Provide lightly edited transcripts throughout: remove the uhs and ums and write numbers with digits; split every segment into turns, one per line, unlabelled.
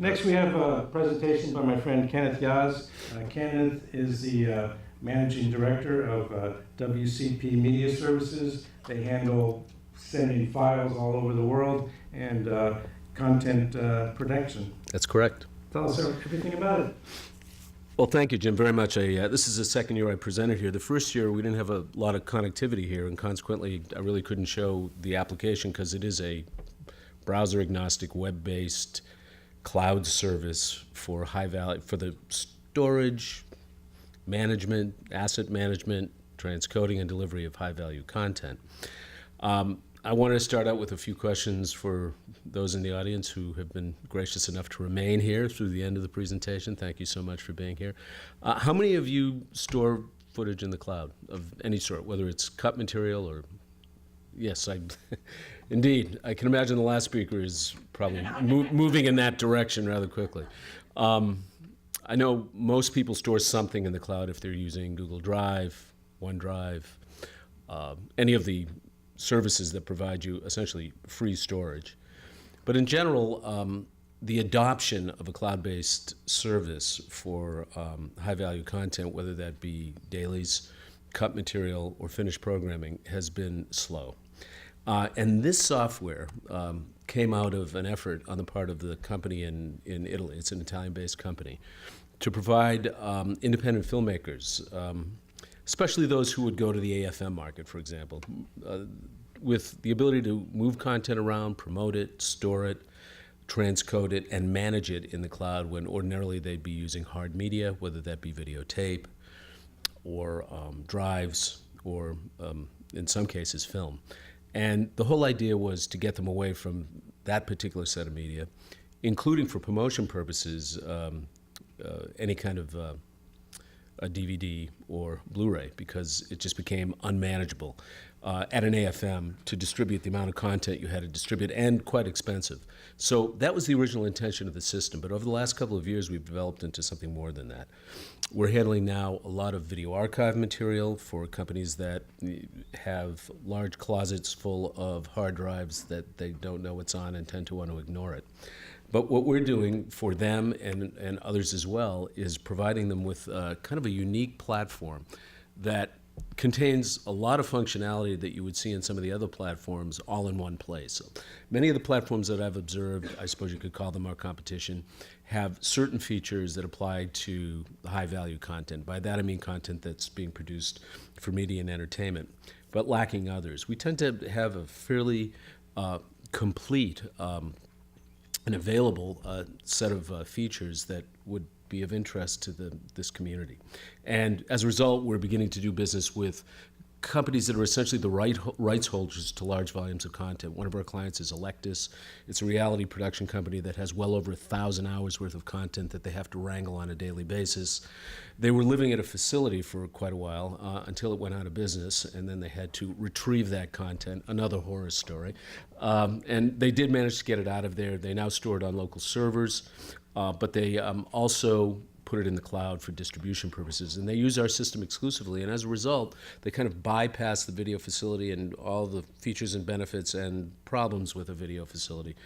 Next, we have a presentation by my friend Kenneth Yas. Kenneth is the Managing Director of WCP Media Services. They handle sending files all over the world and content production.
That's correct.
Tell us everything about it.
Well, thank you, Jim, very much. This is the second year I presented here. The first year, we didn't have a lot of connectivity here, and consequently, I really couldn't show the application because it is a browser-agnostic, web-based cloud service for high value, for the storage, management, asset management, transcoding, and delivery of high-value content. I wanted to start out with a few questions for those in the audience who have been gracious enough to remain here through the end of the presentation. Thank you so much for being here. How many of you store footage in the cloud of any sort, whether it's cut material or... Yes, indeed. I can imagine the last speaker is probably moving in that direction rather quickly. I know most people store something in the cloud if they're using Google Drive, OneDrive, any of the services that provide you essentially free storage. But in general, the adoption of a cloud-based service for high-value content, whether that be dailies, cut material, or finished programming, has been slow. And this software came out of an effort on the part of the company in Italy. It's an Italian-based company, to provide independent filmmakers, especially those who would go to the AFM market, for example, with the ability to move content around, promote it, store it, transcode it, and manage it in the cloud when ordinarily they'd be using hard media, whether that be videotape or drives or, in some cases, film. And the whole idea was to get them away from that particular set of media, including for promotion purposes, any kind of a DVD or Blu-ray, because it just became unmanageable at an AFM to distribute the amount of content you had to distribute, and quite expensive. So that was the original intention of the system, but over the last couple of years we've developed into something more than that. We're handling now a lot of video archive material for companies that have large closets full of hard drives that they don't know what's on and tend to want to ignore it. But what we're doing for them and others as well is providing them with kind of a unique platform that contains a lot of functionality that you would see in some of the other platforms all in one place. So many of the platforms that I've observed, I suppose you could call them our competition, have certain features that apply to high-value content. By that I mean content that's being produced for media and entertainment, but lacking others. We tend to have a fairly complete and available set of features that would be of interest to this community. And as a result, we're beginning to do business with companies that are essentially the rights holders to large volumes of content. One of our clients is Electus. It's a reality production company that has well over 1,000 hours worth of content that they have to wrangle on a daily basis. They were living at a facility for quite a while until it went out of business, and then they had to retrieve that content, another horror story. And they did manage to get it out of there. They now store it on local servers, but they also put it in the cloud for distribution purposes. And they use our system exclusively, and as a result, they kind of bypass the video facility and all the features and benefits and problems with a video facility,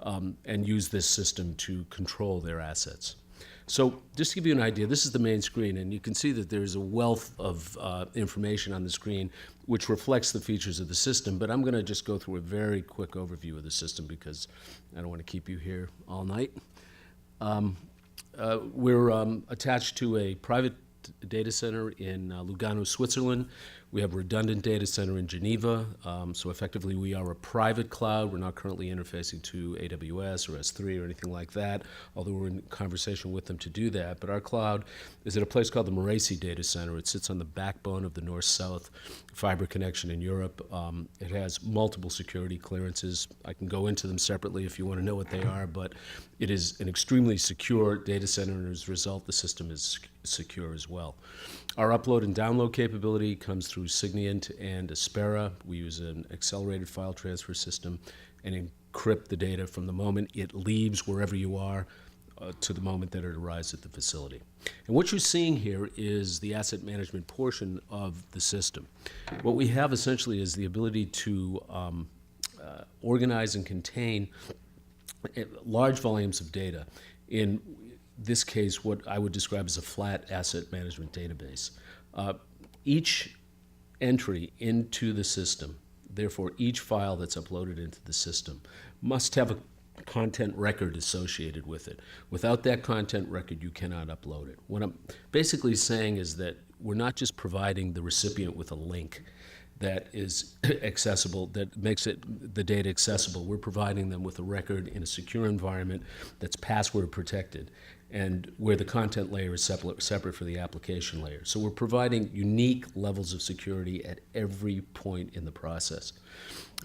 and use this system to control their assets. So just to give you an idea, this is the main screen, and you can see that there's a wealth of information on the screen which reflects the features of the system, but I'm going to just go through a very quick overview of the system because I don't want to keep you here all night. We're attached to a private data center in Lugano, Switzerland. We have a redundant data center in Geneva. So effectively, we are a private cloud. We're not currently interfacing to AWS or S3 or anything like that, although we're in conversation with them to do that. But our cloud is at a place called the Maresi Data Center. It sits on the backbone of the north-south fiber connection in Europe. It has multiple security clearances. I can go into them separately if you want to know what they are, but it is an extremely secure data center, and as a result, the system is secure as well. Our upload and download capability comes through Signient and Aspera. We use an accelerated file transfer system and encrypt the data from the moment it leaves wherever you are to the moment that it arrives at the facility. And what you're seeing here is the asset management portion of the system. What we have essentially is the ability to organize and contain large volumes of data in this case what I would describe as a flat asset management database. Each entry into the system, therefore each file that's uploaded into the system, must have a content record associated with it. Without that content record, you cannot upload it. What I'm basically saying is that we're not just providing the recipient with a link that is accessible, that makes the data accessible. We're providing them with a record in a secure environment that's password protected, and where the content layer is separate for the application layer. So we're providing unique levels of security at every point in the process.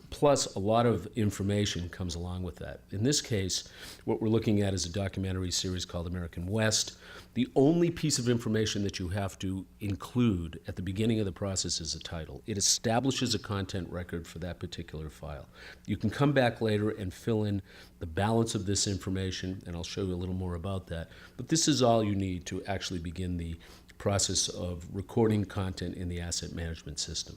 Plus, a lot of information comes along with that. In this case, what we're looking at is a documentary series called American West. The only piece of information that you have to include at the beginning of the process is a title. It establishes a content record for that particular file. You can come back later and fill in the balance of this information, and I'll show you a little more about that. But this is all you need to actually begin the process of recording content in the asset management system.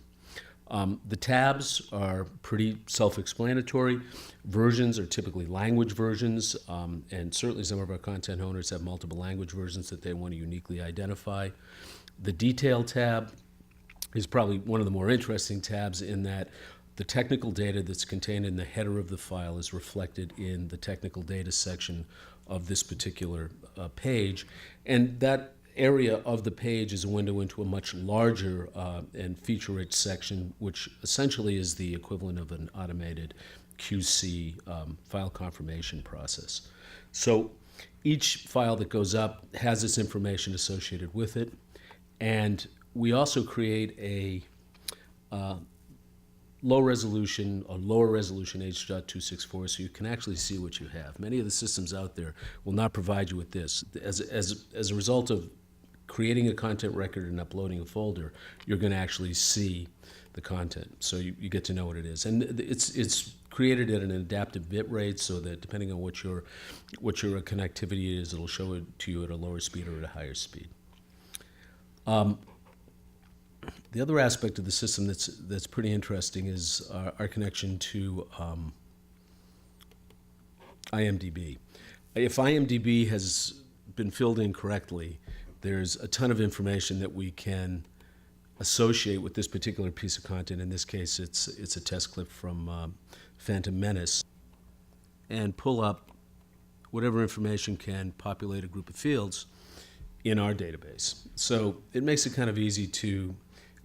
The tabs are pretty self-explanatory. Versions are typically language versions, and certainly some of our content owners have multiple language versions that they want to uniquely identify. The Detail tab is probably one of the more interesting tabs in that the technical data that's contained in the header of the file is reflected in the technical data section of this particular page, and that area of the page is a window into a much larger and feature-rich section, which essentially is the equivalent of an automated QC file confirmation process. So each file that goes up has this information associated with it, and we also create a lower resolution H.264 so you can actually see what you have. Many of the systems out there will not provide you with this. As a result of creating a content record and uploading a folder, you're going to actually see the content, so you get to know what it is. And it's created at an adaptive bit rate, so that depending on what your connectivity is, it'll show it to you at a lower speed or at a higher speed. The other aspect of the system that's pretty interesting is our connection to IMDb. If IMDb has been filled in correctly, there's a ton of information that we can associate with this particular piece of content. In this case, it's a test clip from Phantom Menace, and pull up whatever information can populate a group of fields in our database. So it makes it kind of easy to,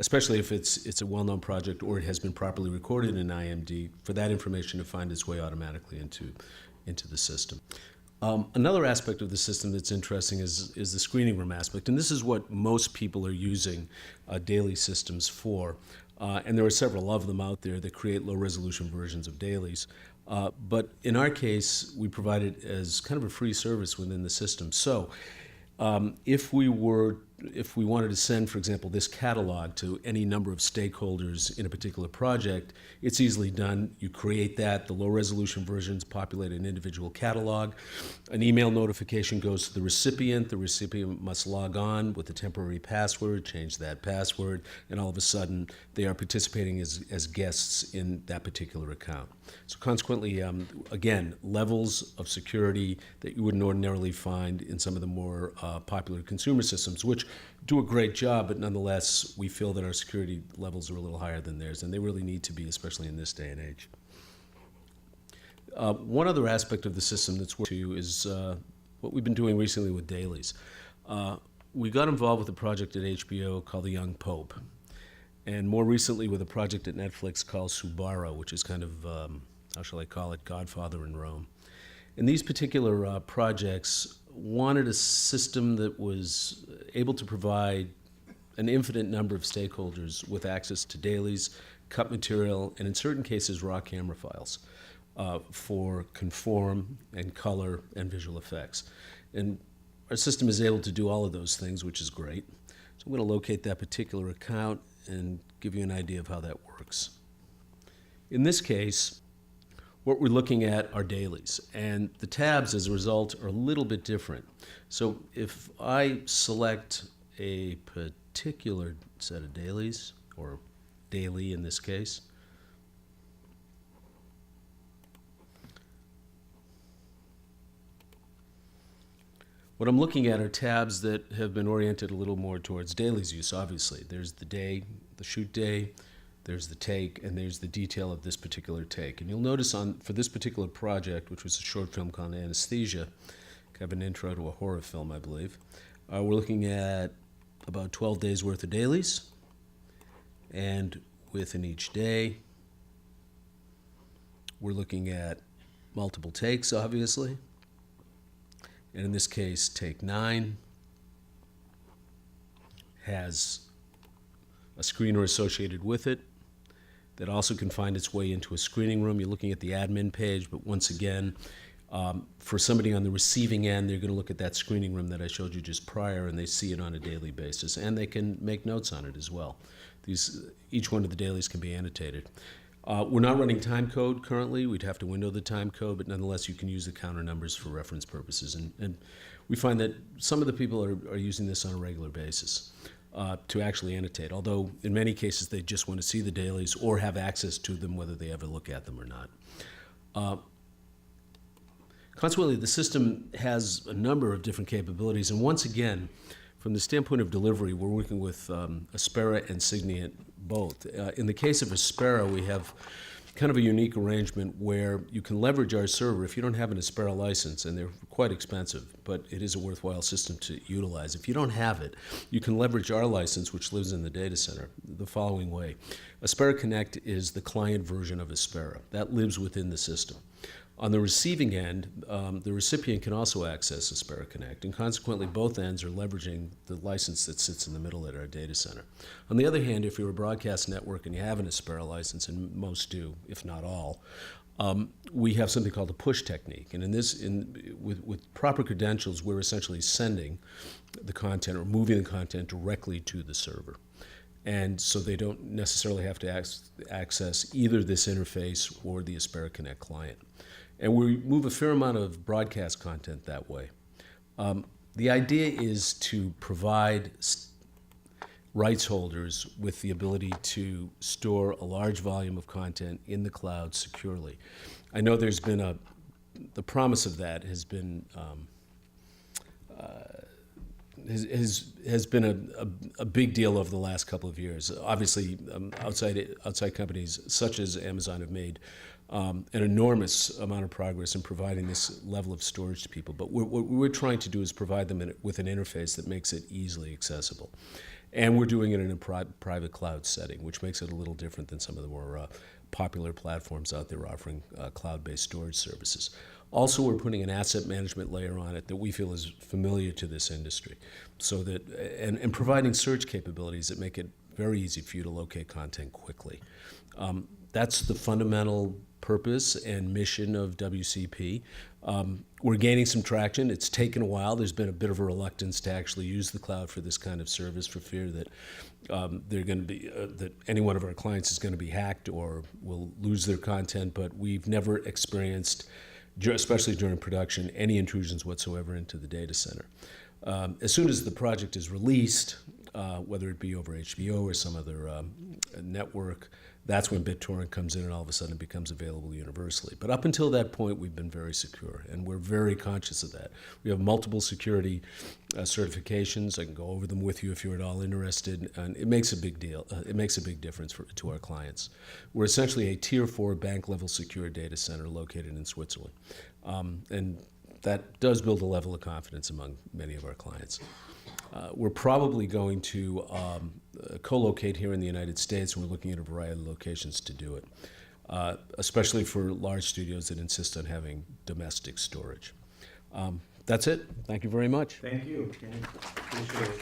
especially if it's a well-known project or it has been properly recorded in IMD, for that information to find its way automatically into the system. Another aspect of the system that's interesting is the screening room aspect, and this is what most people are using daily systems for. And there are several of them out there that create low-resolution versions of dailies. But in our case, we provide it as kind of a free service within the system. So if we wanted to send, for example, this catalog to any number of stakeholders in a particular project, it's easily done. You create that, the low-resolution versions populate an individual catalog. An email notification goes to the recipient. The recipient must log on with a temporary password, change that password, and all of a sudden they are participating as guests in that particular account. So consequently, again, levels of security that you wouldn't ordinarily find in some of the more popular consumer systems, which do a great job, but nonetheless, we feel that our security levels are a little higher than theirs, and they really need to be, especially in this day and age. One other aspect of the system that's worth to you is what we've been doing recently with dailies. We got involved with a project at HBO called The Young Pope, and more recently with a project at Netflix called Subara, which is kind of, how shall I call it, Godfather in Rome. And these particular projects wanted a system that was able to provide an infinite number of stakeholders with access to dailies, cut material, and in certain cases, raw camera files for conform and color and visual effects. And our system is able to do all of those things, which is great. So I'm going to locate that particular account and give you an idea of how that works. In this case, what we're looking at are dailies, and the tabs, as a result, are a little bit different. So if I select a particular set of dailies, or daily in this case, What I'm looking at are tabs that have been oriented a little more towards dailies use, obviously. There's the day, the shoot day, there's the take, and there's the detail of this particular take. And you'll notice for this particular project, which was a short film called Anesthesia, kind of an intro to a horror film, I believe, we're looking at about 12 days worth of dailies, and within each day, we're looking at multiple takes, obviously. And in this case, take 9 has a screener associated with it that also can find its way into a screening room. You're looking at the admin page, but once again, for somebody on the receiving end, they're going to look at that screening room that I showed you just prior, and they see it on a daily basis, and they can make notes on it as well. Each one of the dailies can be annotated. We're not running time code currently. We'd have to window the time code, but nonetheless, you can use the counter numbers for reference purposes. And we find that some of the people are using this on a regular basis to actually annotate, although in many cases, they just want to see the dailies or have access to them, whether they ever look at them or not. Consequently, the system has a number of different capabilities, and once again, from the standpoint of delivery, we're working with Aspera and Signiant both. In the case of Aspera, we have kind of a unique arrangement where you can leverage our server if you don't have an Aspera license, and they're quite expensive, but it is a worthwhile system to utilize. If you don't have it, you can leverage our license, which lives in the data center, the following way. Aspera Connect is the client version of Aspera. That lives within the system. On the receiving end, the recipient can also access Aspera Connect, and consequently both ends are leveraging the license that sits in the middle at our data center. On the other hand, if you're a broadcast network and you have an Aspera license, and most do, if not all, we have something called a push technique. And with proper credentials, we're essentially sending the content or moving the content directly to the server. And so they don't necessarily have to access either this interface or the Aspera Connect client. And we move a fair amount of broadcast content that way. The idea is to provide rights holders with the ability to store a large volume of content in the cloud securely. I know there's been the promise of that has been has been a big deal over the last couple of years. Obviously, outside companies such as Amazon have made an enormous amount of progress in providing this level of storage to people. But what we're trying to do is provide them with an interface that makes it easily accessible. And we're doing it in a private cloud setting, which makes it a little different than some of the more popular platforms out there offering cloud-based storage services. Also, we're putting an asset management layer on it that we feel is familiar to this industry, so that and providing search capabilities that make it very easy for you to locate content quickly. That's the fundamental purpose and mission of WCP. We're gaining some traction. It's taken a while. There's been a bit of a reluctance to actually use the cloud for this kind of service for fear that they're going to be that any one of our clients is going to be hacked or will lose their content. But we've never experienced, especially during production, any intrusions whatsoever into the data center. As soon as the project is released, whether it be over HBO or some other network, that's when BitTorrent comes in and all of a sudden it becomes available universally. But up until that point, we've been very secure, and we're very conscious of that. We have multiple security certifications. I can go over them with you if you're at all interested, and it makes a big deal. It makes a big difference to our clients. We're essentially a Tier 4 bank-level secure data center located in Switzerland, and that does build a level of confidence among many of our clients. We're probably going to co-locate here in the United States, and we're looking at a variety of locations to do it, especially for large studios that insist on having domestic storage. That's it. Thank you very much.
Thank you. Appreciate it.